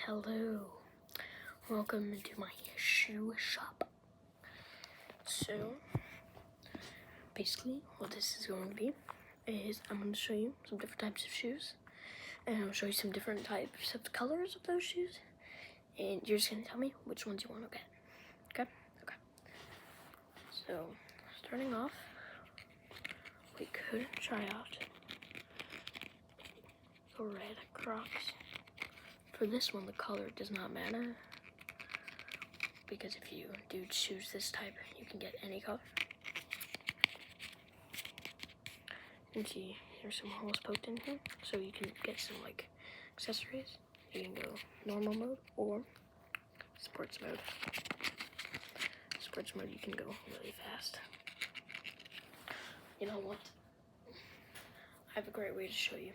Hello. Welcome to my shoe shop. So, basically, what this is going to be is I'm going to show you some different types of shoes, and I'll show you some different types of colors of those shoes, and you're just going to tell me which ones you want to get. Okay? Okay. So, starting off, we could try out the red Crocs. For this one, the color does not matter, because if you do choose this type, you can get any color. You can see there's some holes poked in here, so you can get some like accessories. You can go normal mode or sports mode. Sports mode, you can go really fast. You know what? I have a great way to show you.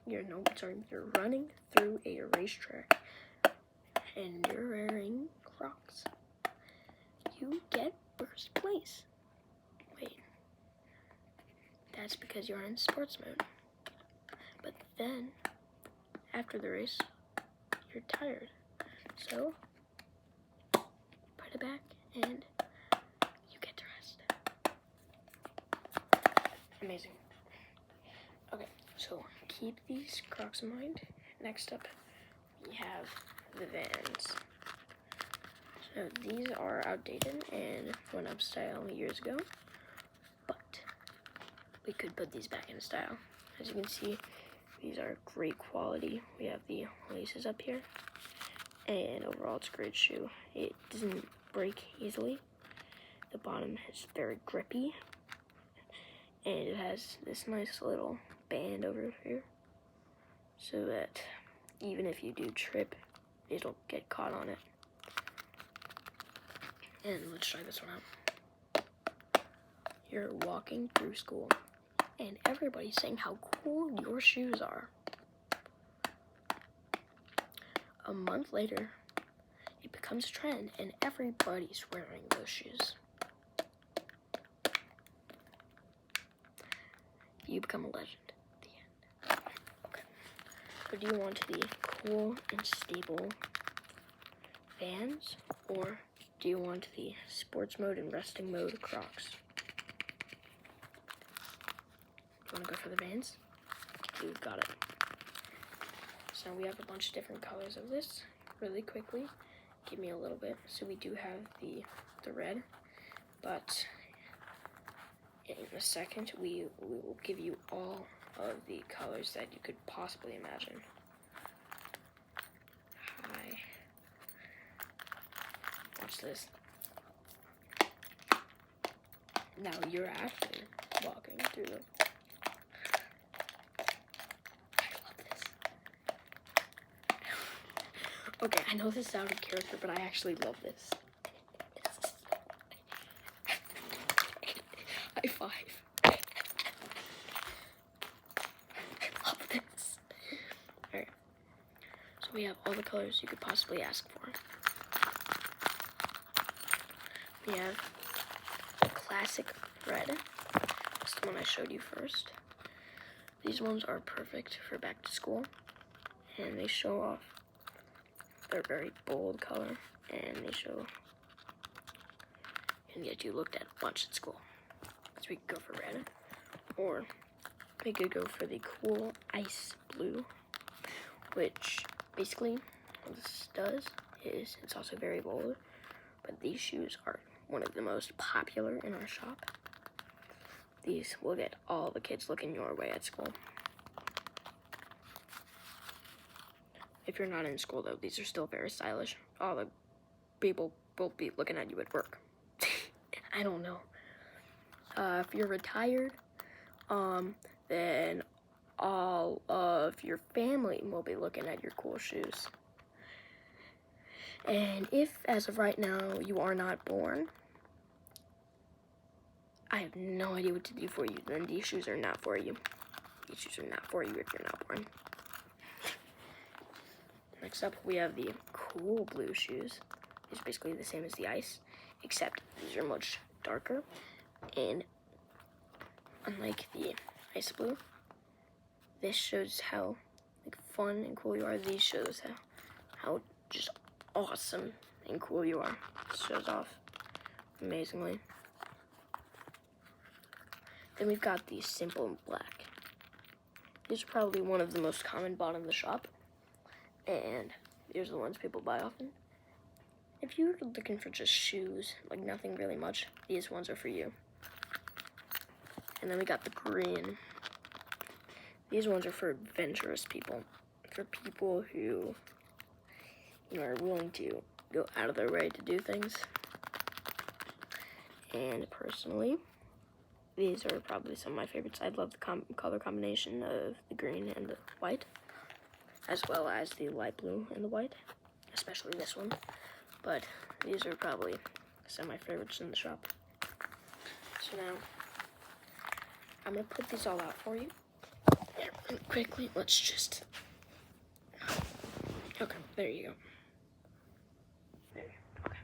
You're running through a racetrack and you're wearing Crocs. You get first place. Wait, that's because you're in sports mode. But then, after the race, you're tired. So, put it back and you get to rest. Amazing. Okay, so keep these Crocs in mind. Next up, we have the Vans. So these are outdated and went up style years ago, but we could put these back in style. As you can see, these are great quality. We have the laces up here, and overall it's a great shoe. It doesn't break easily. The bottom is very grippy, and it has this nice little band over here, so that even if you do trip, it'll get caught on it. And let's try this one out. You're walking through school, and everybody's saying how cool your shoes are. A month later, it becomes a trend, and everybody's wearing those shoes. You become a legend. The end. Okay. So do you want the cool and stable Vans, or do you want the sports mode and resting mode Crocs? You want to go for the Vans? You've got it. So we have a bunch of different colors of this. Really quickly, give me a little bit. So we do have the red, but in a second we will give you all of the colors that you could possibly imagine. Hi. Watch this. Now you're actually walking through them. I love this. Okay, I know this is out of character, but I actually love this. High five. I love this. Alright. So we have all the colors you could possibly ask for. We have the classic red. That's the one I showed you first. These ones are perfect for back to school, and they show off. They're very bold color, and they show and get you looked at a bunch at school. So we could go for red, or we could go for the cool ice blue, which basically what this does is it's also very bold, but these shoes are one of the most popular in our shop. These will get all the kids looking your way at school. If you're not in school though, these are still very stylish. All the people will be looking at you at work. I don't know. If you're retired, then all of your family will be looking at your cool shoes. And if, as of right now, you are not born, I have no idea what to do for you. Then these shoes are not for you. These shoes are not for you if you're not born. Next up, we have the cool blue shoes. These are basically the same as the ice, except these are much darker. And unlike the ice blue, this shows how like fun and cool you are. These shows how just awesome and cool you are. It shows off amazingly. Then we've got these simple and black. These are probably one of the most common bought in the shop, and these are the ones people buy often. If you're looking for just shoes, like nothing really much, these ones are for you. And then we got the green. These ones are for adventurous people, for people who, you know, are willing to go out of their way to do things. And personally, these are probably some of my favorites. I love the color combination of the green and the white, as well as the light blue and the white, especially this one. But these are probably some of my favorites in the shop. So now, I'm gonna put these all out for you. And quickly, let's just, okay, there you go. There you go, okay.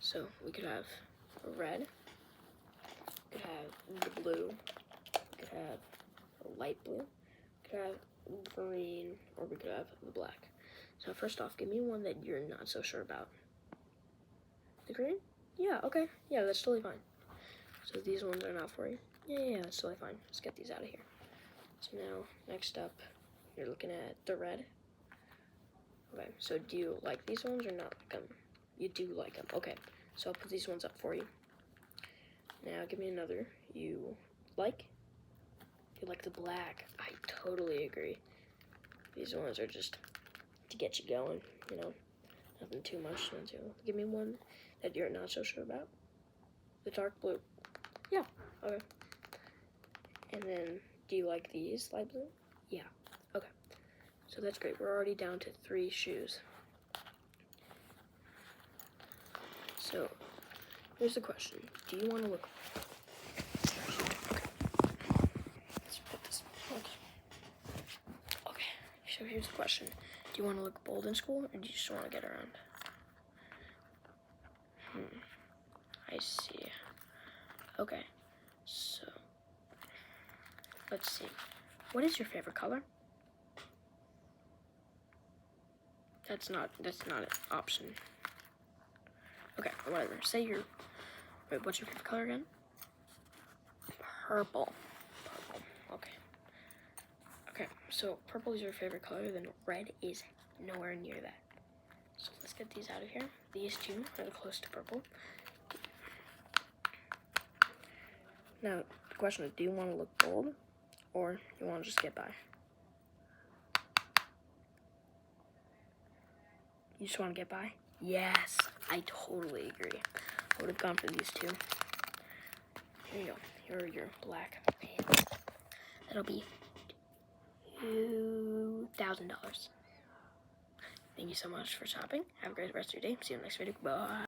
So we could have a red, we could have the blue, we could have a light blue, we could have green, or we could have the black. So first off, give me one that you're not so sure about. The green? Yeah, okay. Yeah, that's totally fine. So these ones are not for you. Yeah, that's totally fine. Let's get these out of here. So now, next up, you're looking at the red. Okay, so do you like these ones or not like them? You do like them. Okay, so I'll put these ones up for you. Now, give me another. You like the black. I totally agree. These ones are just to get you going, you know. Nothing too much. Give me one that you're not so sure about. The dark blue. Yeah, okay. And then, do you like these light blue? Yeah, okay. So that's great. We're already down to 3 shoes. So, here's the question. Do you want to look... Let's put this... Okay, so here's the question. Do you want to look bold in school, or do you just want to get around? I see. Okay, so... Let's see. What is your favorite color? That's not an option. Okay, whatever. Say your... Wait, what's your favorite color again? Purple. Purple. Okay. Okay, so purple is your favorite color, then red is nowhere near that. So let's get these out of here. These two are the close to purple. Now, the question is, do you want to look bold, or you want to just get by? You just want to get by? Yes, I totally agree. I would have gone for these two. Here you go. Here are your black pants. That'll be $2,000. Thank you so much for shopping. Have a great rest of your day. See you in the next video. Bye.